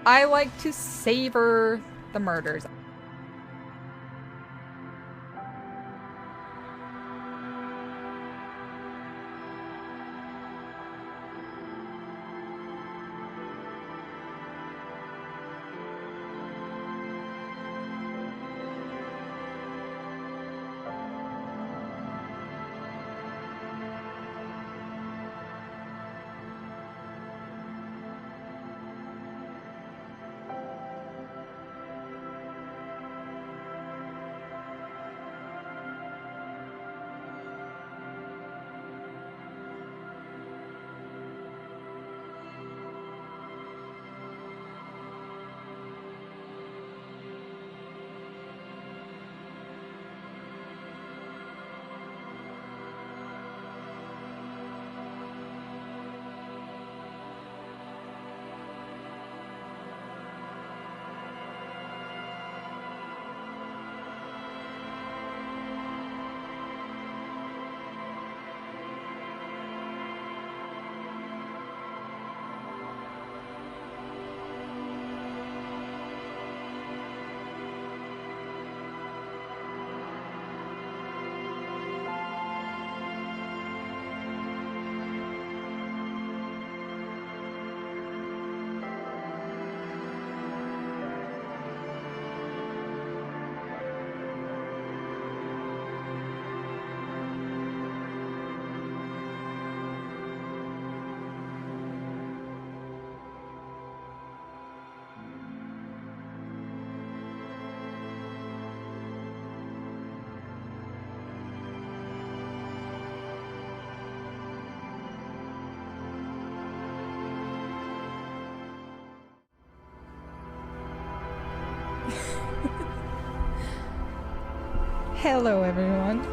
I like to savor the murders. Hello, everyone.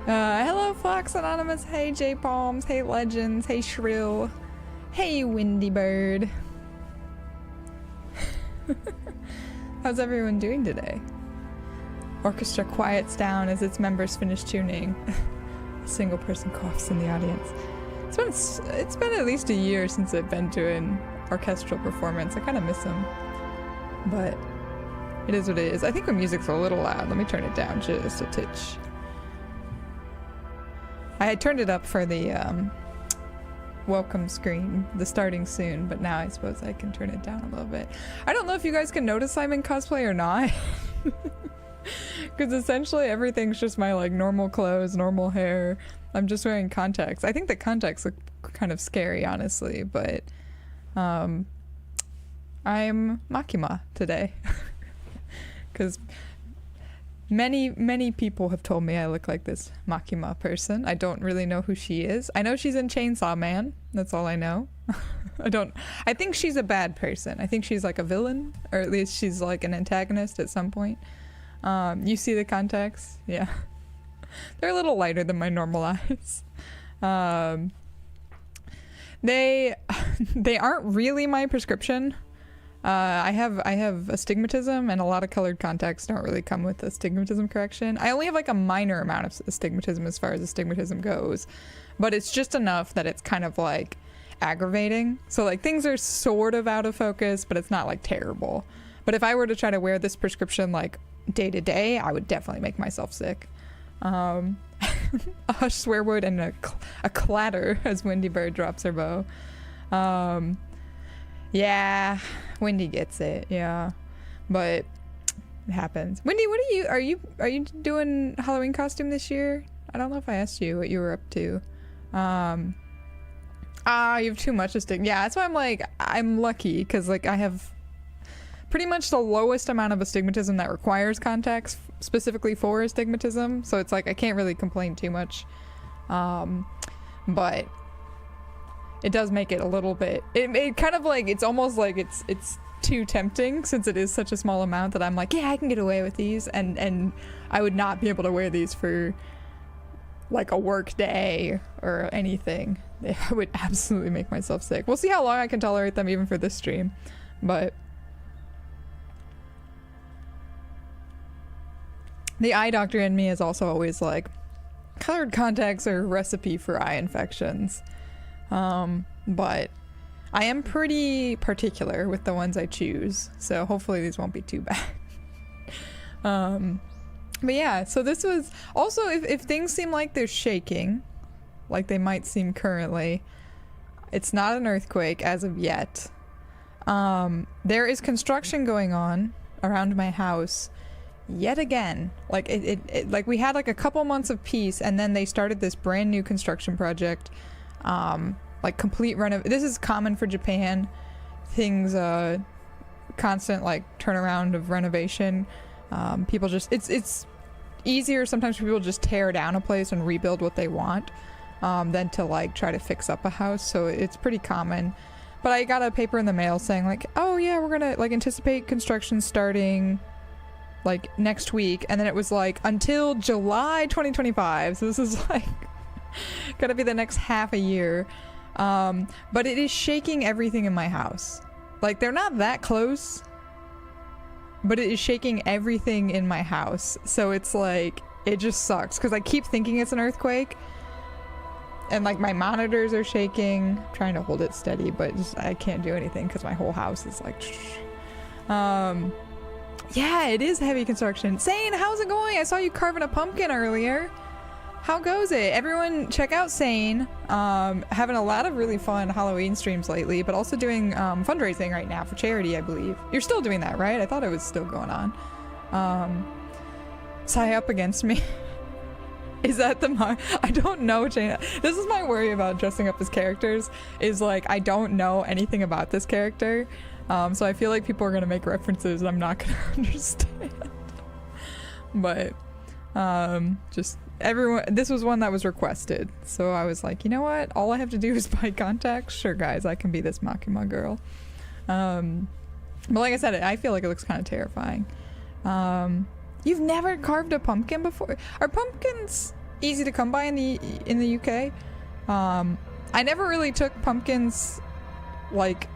Hello, Fox Anonymous. Hey, J Palms. Hey, Legends. Hey, Shrill. Hey, Windy Bird. How's everyone doing today? Orchestra quiets down as its members finish tuning. A single person coughs in the audience. It's been at least a year since I've been to an orchestral performance. I kind of miss them, but it is what it is. I think the music's a little loud. Let me turn it down just a titch. I had turned it up for the welcome screen, the starting soon, but now I suppose I can turn it down a little bit. I don't know if you guys can notice I'm in cosplay or not, because essentially everything's just my like normal clothes, normal hair. I'm just wearing contacts. I think the contacts look kind of scary, honestly, but I'm Makima today. Because many people have told me I look like this Makima person. I don't really know who she is. I know she's in Chainsaw Man. That's all I know. I think she's a bad person. I think she's like a villain, or at least she's like an antagonist at some point. You see the contacts? Yeah. They're a little lighter than my normal eyes. They aren't really my prescription. I have astigmatism, and a lot of colored contacts don't really come with astigmatism correction. I only have like a minor amount of astigmatism as far as astigmatism goes, but it's just enough that it's kind of like aggravating. So like things are sort of out of focus, but it's not like terrible. But if I were to try to wear this prescription like day to day, I would definitely make myself sick. A hush swear word and a clatter as Windy Bird drops her bow. Yeah, Windy gets it. Yeah, but it happens. Windy, what are you doing Halloween costume this year? I don't know if I asked you what you were up to. You have too much astigmatism. Yeah, that's why I'm like, I'm lucky because like I have pretty much the lowest amount of astigmatism that requires contacts specifically for astigmatism. So it's like I can't really complain too much. But it does make it a little bit, it kind of like, it's almost like it's too tempting since it is such a small amount that I'm like, yeah, I can get away with these, and I would not be able to wear these for like a work day or anything. I would absolutely make myself sick. We'll see how long I can tolerate them even for this stream, but the eye doctor in me is also always like, Colored contacts are a recipe for eye infections. But I am pretty particular with the ones I choose, so hopefully these won't be too bad. But yeah, so this was also, if things seem like they're shaking, like they might seem currently, it's not an earthquake as of yet. There is construction going on around my house yet again. Like like we had like a couple months of peace, and then they started this brand new construction project. Like complete this is common for Japan. Things, constant like turnaround of renovation. People just, it's easier sometimes for people to just tear down a place and rebuild what they want, than to like try to fix up a house. So it's pretty common. But I got a paper in the mail saying like, oh yeah, we're gonna like anticipate construction starting like next week, and then it was like until July 2025. So this is like gonna be the next half a year. But it is shaking everything in my house. Like they're not that close, but it is shaking everything in my house. So it's like, it just sucks because I keep thinking it's an earthquake, and like my monitors are shaking. I'm trying to hold it steady, but just, I can't do anything because my whole house is like yeah, it is heavy construction. Sane, how's it going? I saw you carving a pumpkin earlier. How goes it? Everyone check out Sane. Having a lot of really fun Halloween streams lately, but also doing fundraising right now for charity, I believe. You're still doing that, right? I thought it was still going on. Sigh up against me. Is that the I don't know, Jana. This is my worry about dressing up as characters, is like I don't know anything about this character. So I feel like people are gonna make references and I'm not gonna understand. But just everyone, this was one that was requested, so I was like, you know what, all I have to do is buy contacts. Sure guys, I can be this Makima girl. But like I said, I feel like it looks kind of terrifying. You've never carved a pumpkin before? Are pumpkins easy to come by in the UK? I never really took pumpkins, like,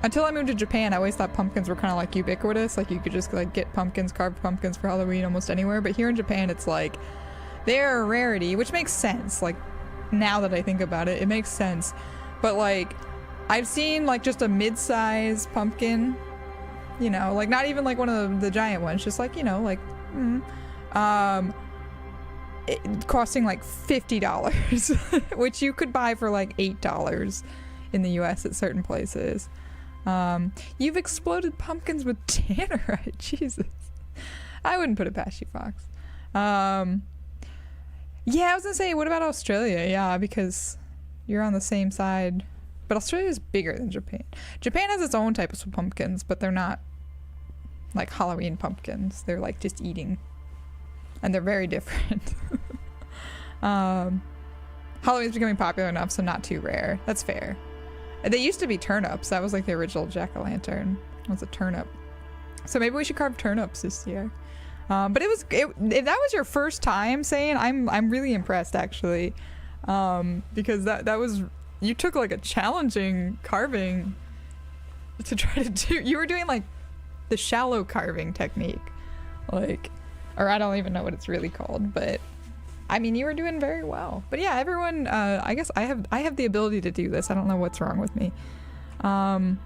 until I moved to Japan. I always thought pumpkins were kind of like ubiquitous, like you could just like get pumpkins, carved pumpkins for Halloween almost anywhere. But here in Japan, it's like they're a rarity, which makes sense. Like now that I think about it, it makes sense. But like I've seen like just a mid-size pumpkin, you know, like not even like one of the giant ones, just like, you know, like it costing like $50, which you could buy for like $8 in the US at certain places. You've exploded pumpkins with tannerite. Jesus. I wouldn't put it past you, Fox. Yeah, I was gonna say, what about Australia? Yeah, because you're on the same side. But Australia is bigger than Japan. Japan has its own types of pumpkins, but they're not like Halloween pumpkins. They're like just eating. And they're very different. Halloween's becoming popular enough, so not too rare. That's fair. They used to be turnips. That was like the original jack-o'-lantern. It was a turnip. So maybe we should carve turnips this year. But if that was your first time saying, I'm really impressed actually. Because that was, you took like a challenging carving to try to do. You were doing like the shallow carving technique, like, or I don't even know what it's really called, but I mean, you were doing very well. But yeah, everyone, I guess I have the ability to do this. I don't know what's wrong with me. If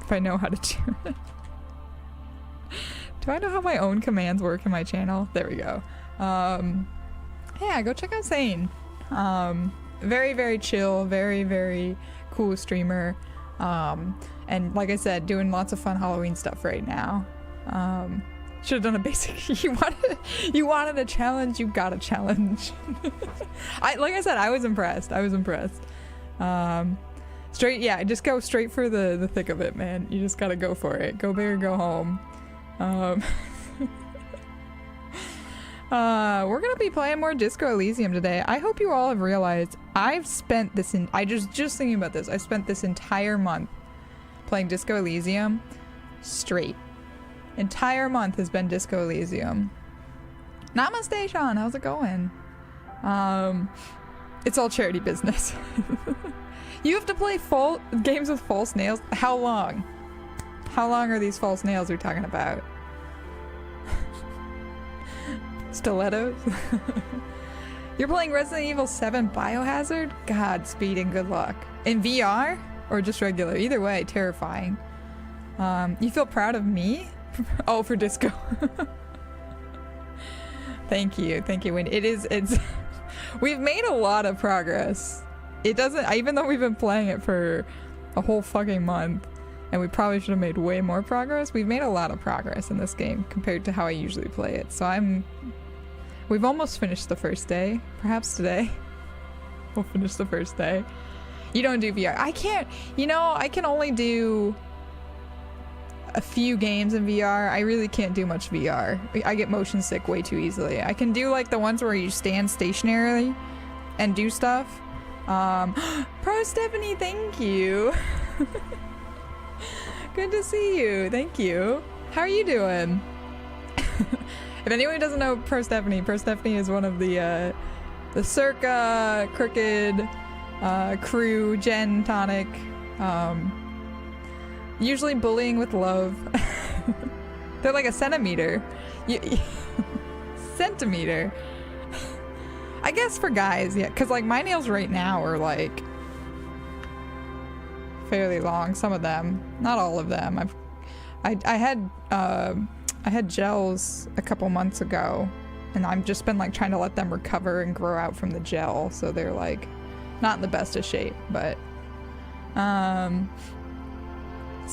I know how to do it. Do I know how my own commands work in my channel? There we go. Yeah, go check out Sane. Very, very chill, very, very cool streamer. And like I said, doing lots of fun Halloween stuff right now. Should have done a basic. You wanted a challenge, you got a challenge. Like I said, I was impressed. Straight, yeah, just go straight for the thick of it, man. You just gotta go for it. Go big or go home. We're gonna be playing more Disco Elysium today. I hope you all have realized I've spent this just thinking about this. I spent this entire month playing Disco Elysium straight. Entire month has been Disco Elysium. Namaste, Sean. How's it going? It's all charity business. You have to play games with false nails? How long? How long are these false nails we're talking about? Stilettos. You're playing Resident Evil 7 Biohazard? Godspeed and good luck. In VR? Or just regular? Either way, terrifying. You feel proud of me? Oh, for Disco. Thank you, Wendy. It's we've made a lot of progress. It doesn't, even though we've been playing it for a whole fucking month, and we probably should have made way more progress, we've made a lot of progress in this game compared to how I usually play it. So we've almost finished the first day. Perhaps today we'll finish the first day. You don't do VR. I can't, I can only do a few games in VR. I really can't do much VR. I get motion sick way too easily. I can do like the ones where you stand stationarily and do stuff. Pro Stephanie, thank you. Good to see you. Thank you. How are you doing? If anyone doesn't know Pro Stephanie is one of the Circa, Crooked, crew, Gen, Tonic, usually bullying with love. They're like a centimeter. Centimeter. I guess for guys, yeah, because like my nails right now are like fairly long. Some of them, not all of them. I had gels a couple months ago, and I've just been like trying to let them recover and grow out from the gel, so they're like not in the best of shape. But this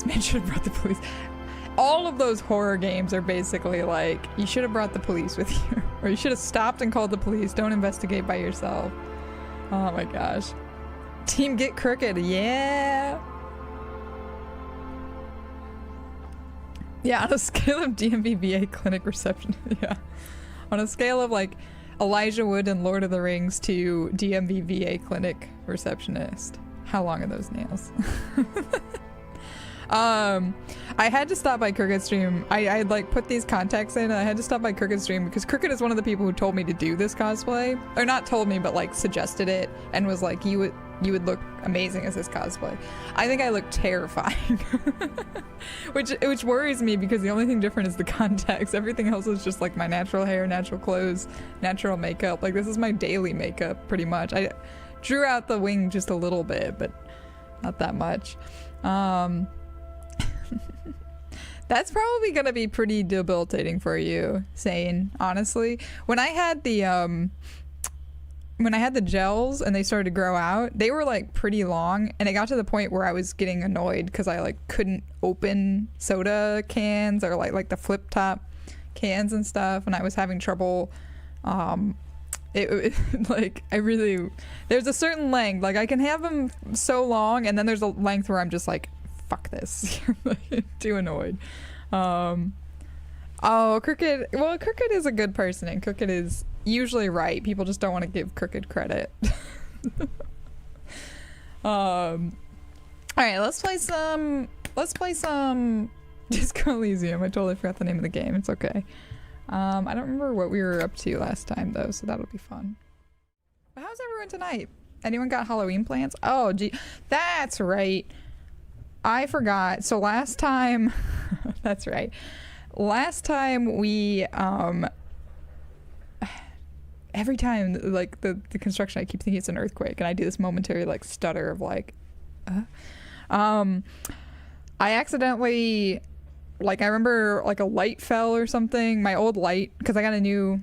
man should have brought the police. All of those horror games are basically like, you should have brought the police with you, or you should have stopped and called the police. Don't investigate by yourself. Oh my gosh. Team Get Crooked, yeah. Yeah, on a scale of DMV VA clinic reception, yeah. On a scale of like Elijah Wood and Lord of the Rings to DMV VA clinic receptionist. How long are those nails? I had to stop by Crooked Stream. I like put these contacts in, and I had to stop by Crooked Stream because Crooked is one of the people who told me to do this cosplay, or not told me, but like suggested it and was like, you would look amazing as this cosplay. I think I look terrifying, which worries me because the only thing different is the contacts. Everything else is just like my natural hair, natural clothes, natural makeup. Like this is my daily makeup pretty much. I drew out the wing just a little bit, but not that much. That's probably gonna be pretty debilitating for you, Sane, honestly. When I had the gels and they started to grow out, they were like pretty long, and it got to the point where I was getting annoyed because I like couldn't open soda cans or like the flip top cans and stuff, and I was having trouble. Like there's a certain length, like I can have them so long, and then there's a length where I'm just like, fuck this. Too annoyed. Oh, Crooked. Well, Crooked is a good person, and Crooked is usually right. People just don't want to give Crooked credit. All right, let's play some Disco Elysium. I totally forgot the name of the game. It's okay. I don't remember what we were up to last time though, so that'll be fun. How's everyone tonight? Anyone got Halloween plans? Oh, gee, that's right. I forgot. So last time, that's right. Last time we, every time like the construction, I keep thinking it's an earthquake, and I do this momentary like stutter of like, I accidentally, like I remember like a light fell or something. My old light, because I got a new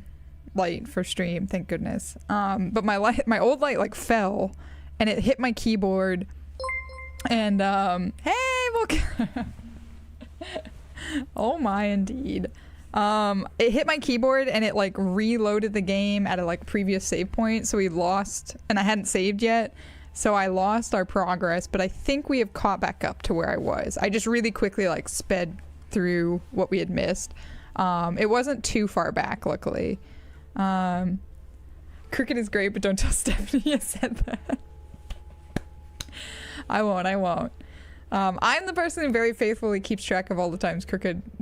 light for stream, thank goodness. But my old light like fell, and it hit my keyboard. And hey, look. Oh my, indeed. It hit my keyboard, and it like reloaded the game at a like previous save point, so we lost, and I hadn't saved yet, so I lost our progress, but I think we have caught back up to where I was. I just really quickly like sped through what we had missed. It wasn't too far back, luckily. Cricket is great, but don't tell Stephanie I said that. I won't. I'm the person who very faithfully keeps track of all the times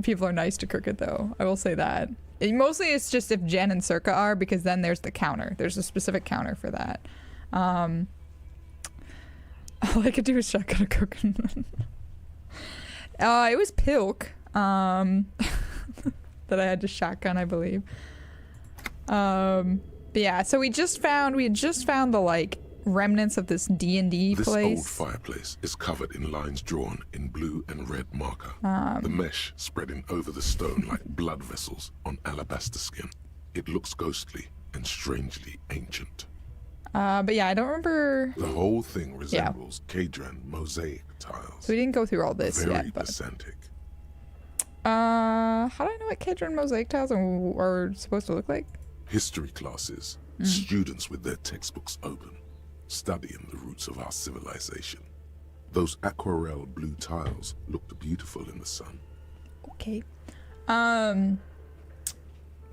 people are nice to Crooked, though. I will say that. Mostly it's just if Jen and Circa are, because then there's the counter. There's a specific counter for that. All I could do is shotgun a Crooked. It was Pilk that I had to shotgun, I believe. But yeah, so we had just found the like remnants of this D&D place. This old fireplace is covered in lines drawn in blue and red marker. The mesh spreading over the stone like blood vessels on alabaster skin. It looks ghostly and strangely ancient. But yeah, I don't remember. The whole thing resembles Cadran mosaic tiles. So we didn't go through all this Very yet. But pedantic. how do I know what Cadran mosaic tiles are supposed to look like? History classes, students with their textbooks open, studying the roots of our civilization. Those aquarelle blue tiles looked beautiful in the sun. Okay.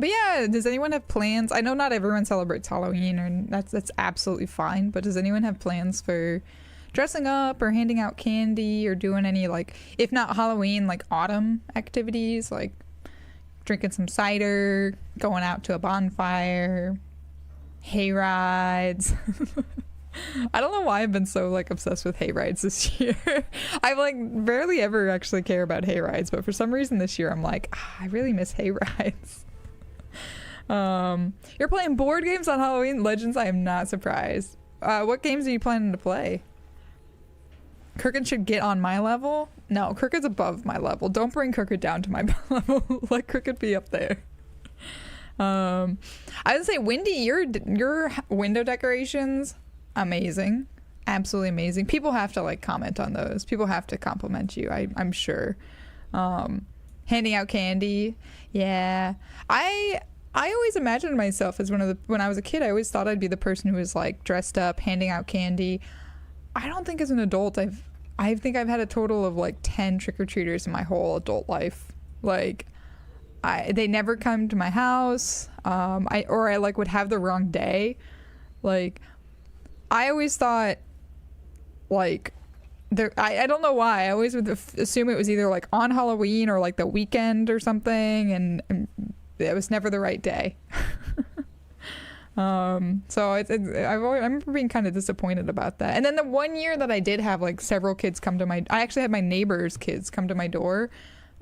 But yeah, does anyone have plans? I know not everyone celebrates Halloween, and that's absolutely fine, but does anyone have plans for dressing up or handing out candy or doing any, like, if not Halloween, like autumn activities, like drinking some cider, going out to a bonfire, hay rides? I don't know why I've been so like obsessed with hay rides this year. I like barely ever actually care about hay rides, but for some reason this year I'm like, I really miss hay rides. You're playing board games on Halloween? Legends, I am not surprised. What games are you planning to play? Crooked should get on my level? No, Crooked's above my level. Don't bring Crooked down to my level. Let Crooked be up there. I would say, Wendy, your window decorations, amazing. Absolutely amazing. People have to like comment on those. People have to compliment you, I'm sure. Handing out candy. Yeah. I always imagined myself as when I was a kid, I always thought I'd be the person who was like dressed up, handing out candy. I don't think as an adult I think I've had a total of like 10 trick-or-treaters in my whole adult life. Like they never come to my house. I like would have the wrong day. Like I always thought like I don't know why. I always would assume it was either like on Halloween or like the weekend or something, and it was never the right day. So I remember being kind of disappointed about that. And then the one year that I did have like several kids come to I actually had my neighbor's kids come to my door.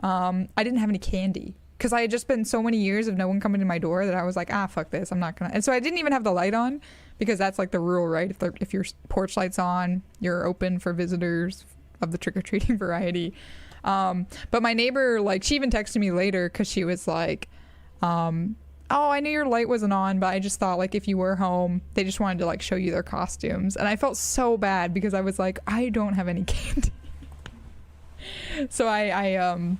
I didn't have any candy because I had just been so many years of no one coming to my door that I was like, fuck this, I'm not gonna. And so I didn't even have the light on because that's like the rule, right? If your porch light's on, you're open for visitors of the trick-or-treating variety. But my neighbor, like, she even texted me later because she was like, oh, I knew your light wasn't on, but I just thought like if you were home, they just wanted to like show you their costumes. And I felt so bad because I was like, I don't have any candy. So I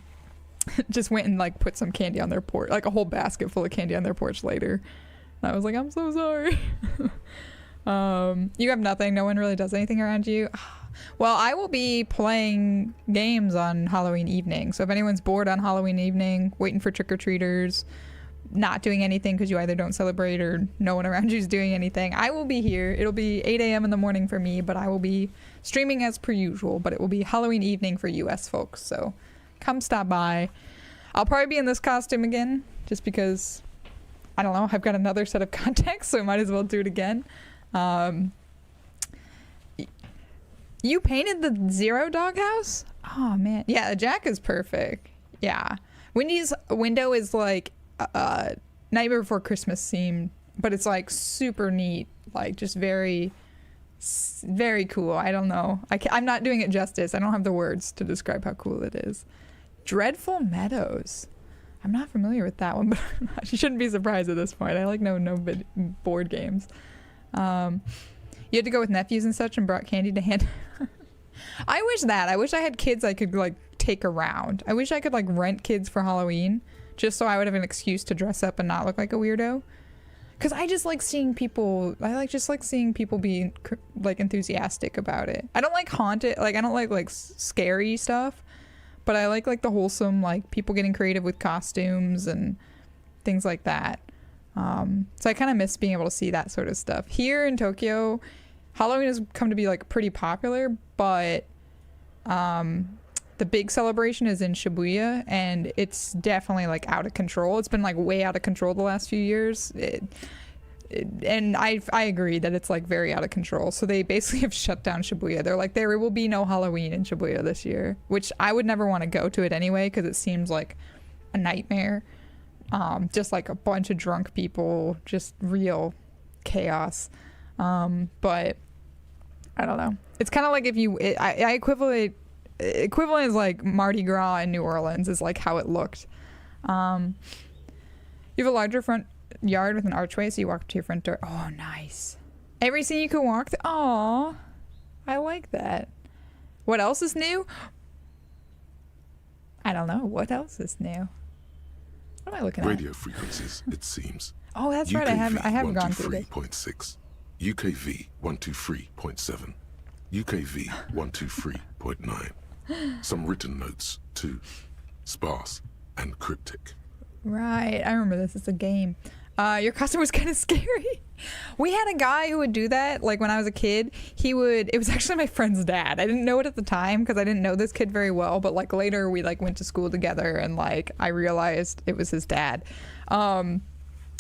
just went and like put some candy on their porch, like a whole basket full of candy on their porch later. And I was like, I'm so sorry. You have nothing? No one really does anything around you? Well, I will be playing games on Halloween evening. So if anyone's bored on Halloween evening, waiting for trick-or-treaters, not doing anything because you either don't celebrate or no one around you is doing anything, I will be here. It'll be 8 a.m. in the morning for me, but I will be streaming as per usual, but it will be Halloween evening for US folks, so come stop by. I'll probably be in this costume again just because, I don't know, I've got another set of contacts, so I might as well do it again. You painted the Zero doghouse? Oh man, yeah, the Jack is perfect. Yeah, Wendy's window is like Nightmare Before Christmas themed, but it's like super neat, like just very cool. I don't know, I'm not doing it justice. I don't have the words to describe how cool it is. Dreadful Meadows, I'm not familiar with that one, but you shouldn't be surprised at this point. I like no board games. You had to go with nephews and such and brought candy to hand. I wish I had kids I could like take around. I wish I could like rent kids for Halloween just so I would have an excuse to dress up and not look like a weirdo. Because I just like seeing people, be like enthusiastic about it. I don't like haunted, like I don't like scary stuff, but I like the wholesome, like people getting creative with costumes and things like that. So I kind of miss being able to see that sort of stuff. Here in Tokyo, Halloween has come to be like pretty popular, but the big celebration is in Shibuya, and it's definitely like out of control. It's been like way out of control the last few years. And I agree that it's like very out of control. So they basically have shut down Shibuya. They're like, there will be no Halloween in Shibuya this year, which I would never want to go to it anyway because it seems like a nightmare. Just like a bunch of drunk people, just real chaos. But I don't know. It's kind of like if you, I equivalent is like Mardi Gras in New Orleans is like how it looked. You have a larger front yard with an archway, so you walk up to your front door. Oh, nice. Everything you can walk through. Oh, I like that. What else is new? I don't know. What else is new? What am I looking at? Radio frequencies, it seems. Oh, that's right. I haven't gone through this. 123.6, UKV 123.7, UKV 123.9. Some written notes too, sparse and cryptic. Right, I remember this. It's a game. Your costume was kind of scary. We had a guy who would do that, like when I was a kid. It was actually my friend's dad. I didn't know it at the time because I didn't know this kid very well, but like later we like went to school together and like I realized it was his dad.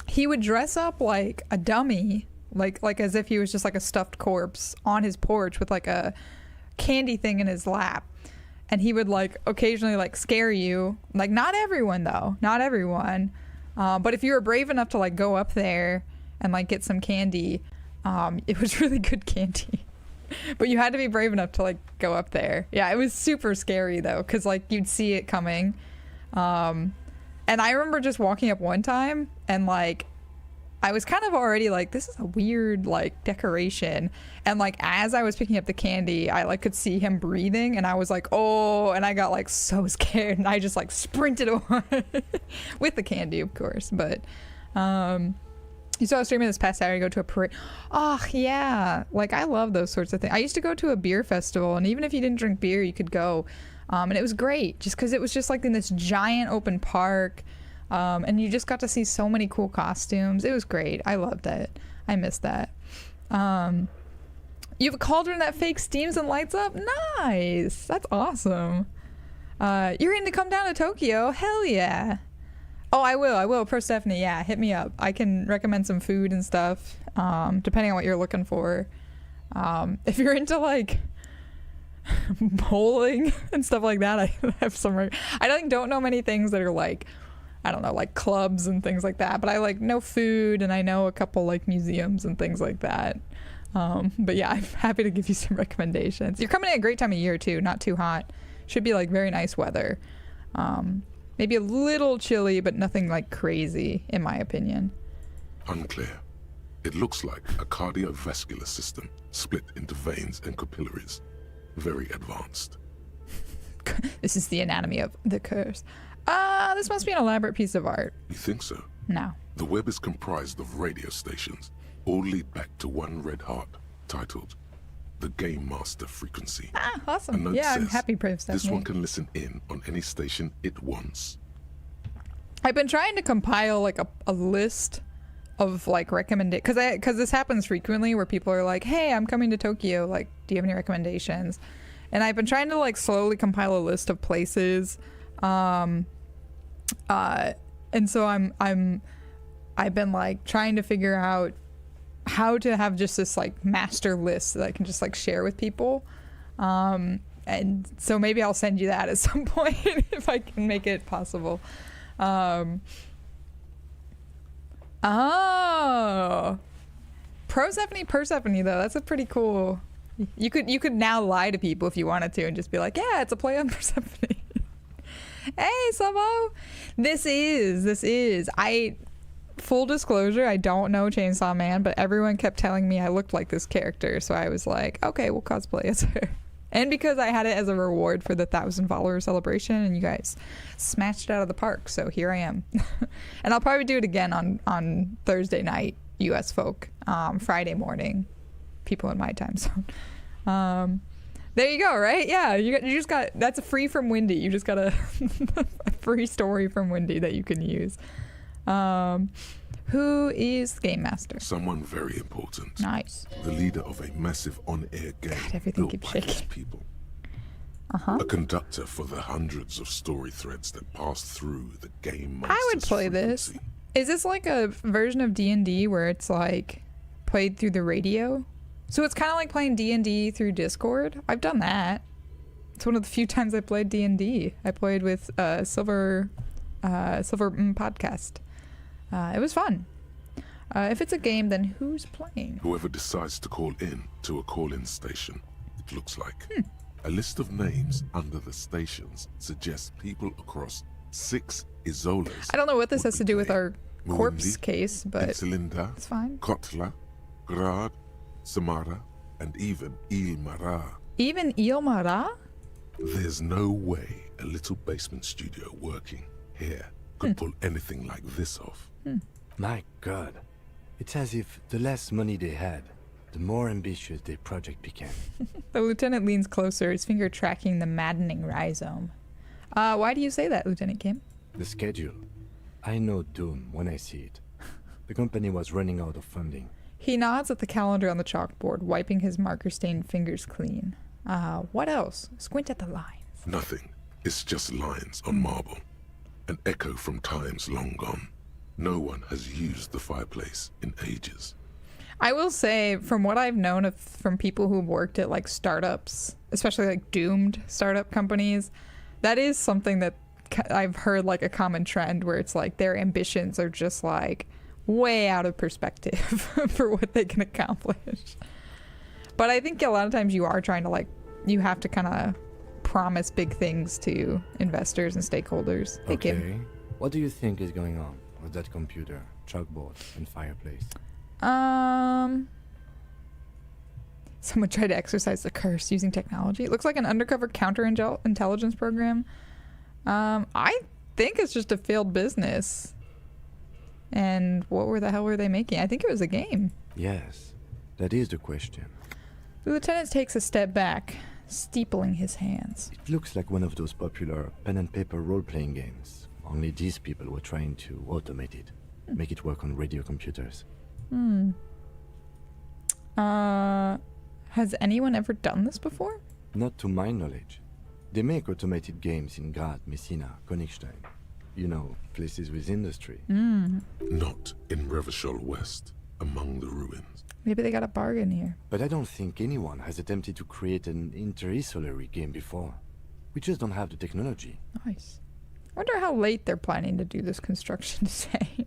He would dress up like a dummy, like as if he was just like a stuffed corpse on his porch with like a candy thing in his lap. And he would like occasionally like scare you. Like not everyone though, not everyone. But if you were brave enough to like go up there and like get some candy, it was really good candy. But you had to be brave enough to like go up there. Yeah, it was super scary though, because like you'd see it coming. And I remember just walking up one time and like I was kind of already like, this is a weird like decoration. And like as I was picking up the candy, I like could see him breathing and I was like, oh, and I got like so scared and I just like sprinted away with the candy, of course. But you saw a streaming this past Saturday, go to a parade. Oh yeah, like I love those sorts of things. I used to go to a beer festival, and even if you didn't drink beer, you could go, and it was great just because it was just like in this giant open park. And you just got to see so many cool costumes. It was great. I loved it. I missed that. You have a cauldron that fake steams and lights up? Nice. That's awesome. You're in to come down to Tokyo? Hell yeah. Oh, I will. Pro Stephanie, yeah, hit me up. I can recommend some food and stuff, depending on what you're looking for. If you're into like bowling and stuff like that, I have some. I don't know many things that are like, I don't know, like clubs and things like that, but I like know food and I know a couple like museums and things like that. But yeah, I'm happy to give you some recommendations. You're coming at a great time of year too, not too hot. Should be like very nice weather. Maybe a little chilly, but nothing like crazy in my opinion. Unclear. It looks like a cardiovascular system split into veins and capillaries. Very advanced. This is the anatomy of the curse. This must be an elaborate piece of art. You think so? No. The web is comprised of radio stations, all lead back to one red heart, titled the Game Master Frequency. Ah, awesome. Yeah, I'm happy, Pro Stephanie. This one can listen in on any station it wants. I've been trying to compile like a list of like because this happens frequently where people are like, hey, I'm coming to Tokyo, like, do you have any recommendations? And I've been trying to like slowly compile a list of places. And so I've been like trying to figure out how to have just this like master list that I can just like share with people. And so maybe I'll send you that at some point if I can make it possible. Oh, Persephone though, that's a pretty cool. You could now lie to people if you wanted to and just be like, yeah, it's a play on Persephone. Hey, Sabo. This is. Full disclosure, I don't know Chainsaw Man, but everyone kept telling me I looked like this character, so I was like, okay, we'll cosplay as her. And because I had it as a reward for the 1,000 follower celebration, and you guys smashed it out of the park, so here I am. And I'll probably do it again on Thursday night, US folk, Friday morning, people in my time zone. There you go, right? Yeah, you just got, that's a free from Wendy. You just got a free story from Wendy that you can use. Who is Game Master? Someone very important. Nice. The leader of a massive on-air game. God, everything built keeps by his shaking. people. A conductor for the hundreds of story threads that pass through the Game Master's I would play frequency. this. Is this like a version of D&D where it's like played through the radio? So it's kind of like playing D&D through Discord. I've done that. It's one of the few times I played D&D. I played with Silver Silver podcast. It was fun. If it's a game, then who's playing? Whoever decides to call in to a call-in station, it looks like. A list of names under the stations suggests people across 6 Isolas. I don't know what this has to do with our corpse Mundi, case, but Insulinda, it's fine. Kotla, Grad, Samara, and even Ilmara. Even Ilmara? There's no way a little basement studio working here could pull anything like this off. My God. It's as if the less money they had, the more ambitious their project became. The lieutenant leans closer, his finger tracking the maddening rhizome. Why do you say that, Lieutenant Kim? The schedule. I know doom when I see it. The company was running out of funding. He nods at the calendar on the chalkboard, wiping his marker-stained fingers clean. What else? Squint at the lines. Nothing. It's just lines on marble. An echo from times long gone. No one has used the fireplace in ages. I will say, from what I've known from people who've worked at like startups, especially like doomed startup companies, that is something that I've heard like a common trend where it's like their ambitions are just like way out of perspective for what they can accomplish. But I think a lot of times you are trying to like, you have to kind of promise big things to investors and stakeholders. Hey, Okay. Kim. What do you think is going on with that computer, chalkboard, and fireplace? Someone tried to exercise the curse using technology. It looks like an undercover counterintelligence program. I think it's just a failed business. And what the hell were they making? I think it was a game. Yes, that is the question. The lieutenant takes a step back, steepling his hands. It looks like one of those popular pen and paper role-playing games. Only these people were trying to automate it, make it work on radio computers. Has anyone ever done this before? Not to my knowledge. They make automated games in Grad, Messina, Königstein. You know, places with industry. Not in Revachol West, among the ruins. Maybe they got a bargain here. But I don't think anyone has attempted to create an inter-isolary game before. We just don't have the technology. Nice. I wonder how late they're planning to do this construction today.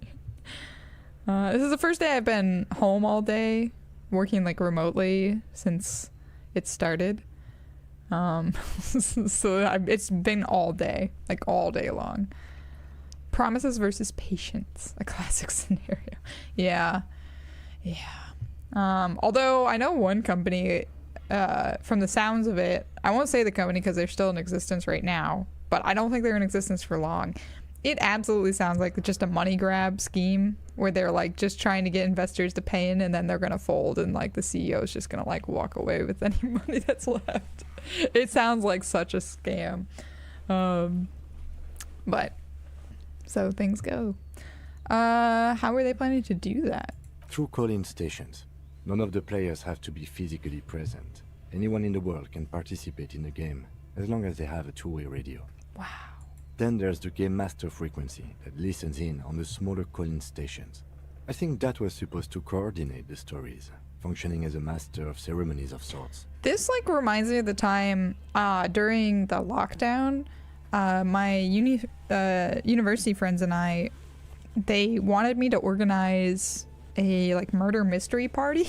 This is the first day I've been home all day, working like remotely since it started. It's been all day, like all day long. Promises versus patience, a classic scenario. Yeah. Although I know one company, from the sounds of it, I won't say the company because they're still in existence right now, but I don't think they're in existence for long. It absolutely sounds like just a money grab scheme where they're like just trying to get investors to pay in and then they're going to fold and like the CEO is just going to like walk away with any money that's left. It sounds like such a scam. But so things go. How are they planning to do that? Through call-in stations. None of the players have to be physically present. Anyone in the world can participate in the game, as long as they have a two-way radio. Wow. Then there's the game master frequency that listens in on the smaller call-in stations. I think that was supposed to coordinate the stories, functioning as a master of ceremonies of sorts. This like reminds me of the time during the lockdown, my university friends and I, they wanted me to organize a like murder mystery party.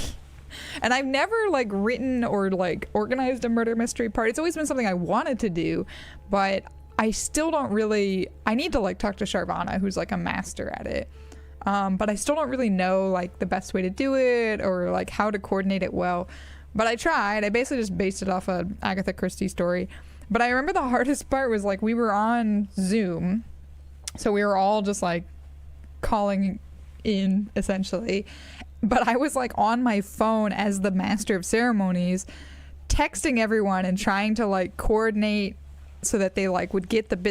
And I've never like written or like organized a murder mystery party. It's always been something I wanted to do, but I still don't really, I need to like talk to Sharvana, who's like a master at it. But I still don't really know like the best way to do it or like how to coordinate it well. But I tried. I basically just based it off an Agatha Christie story. But I remember the hardest part was like we were on Zoom. So we were all just like calling in essentially. But I was like on my phone as the master of ceremonies, texting everyone and trying to like coordinate so that they like would get the bits